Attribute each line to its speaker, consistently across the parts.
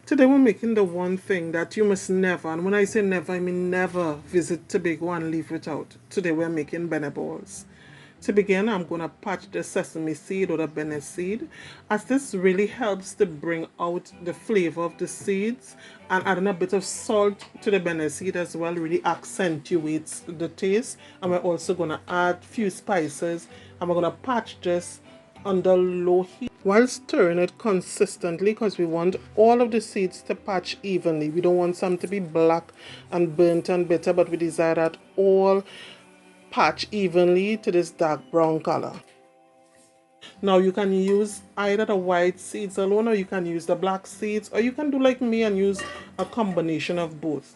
Speaker 1: Today we're making the one thing that you must never, and when I say never, I mean never visit Tobago and leave without. Today we're making Benne balls. To begin, I'm going to patch the sesame seed or the Benne seed, as this really helps to bring out the flavor of the seeds, and adding a bit of salt to the Benne seed as well really accentuates the taste. And we're also going to add a few spices, and we're going to patch this under low heat while stirring it consistently, because we want all of the seeds to patch evenly. We don't want some to be black and burnt and bitter, but we desire that all patch evenly to this dark brown color. Now you can use either the white seeds alone, or you can use the black seeds, or you can do like me and use a combination of both.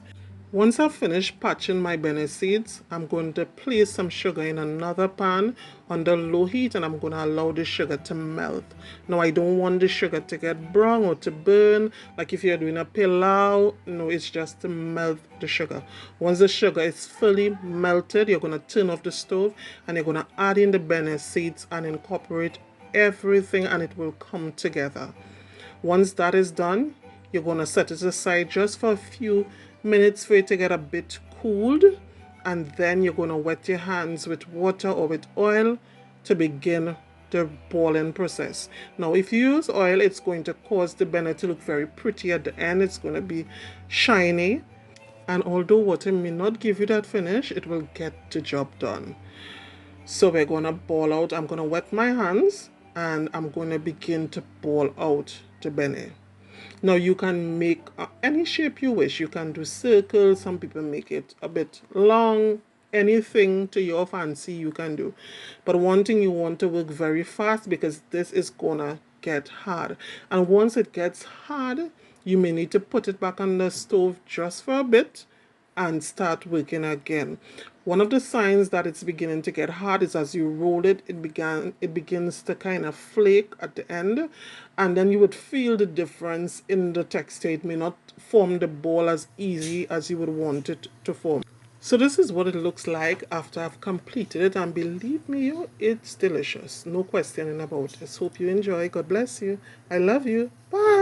Speaker 1: Once I've finished patching my Benne seeds, I'm going to place some sugar in another pan under low heat, and I'm going to allow the sugar to melt. Now I don't want the sugar to get brown or to burn like if you're doing a pilau. No, it's just to melt the sugar. Once the sugar is fully melted, you're going to turn off the stove and you're going to add in the Benne seeds and incorporate everything, and it will come together. Once that is done, you're going to set it aside just for a few minutes for it to get a bit cooled, and then you're going to wet your hands with water or with oil to begin the boiling process. Now if you use oil, it's going to cause the Benne to look very pretty at the end. It's going to be shiny, and although water may not give you that finish, it will get the job done. So we're going to boil out. I'm going to wet my hands and I'm going to begin to boil out the Benne. Now you can make any shape you wish. You can do circles, some people make it a bit long, anything to your fancy you can do. But one thing, you want to work very fast because this is gonna get hard. And once it gets hard, you may need to put it back on the stove just for a bit and start working again. One of the signs that it's beginning to get hard is as you roll it, it begins to kind of flake at the end, and then you would feel the difference in the texture. It may not form the ball as easy as you would want it to form. So this is what it looks like after I've completed it, and believe me, it's delicious. No questioning about it. Hope you enjoy. God bless you. I love you. Bye.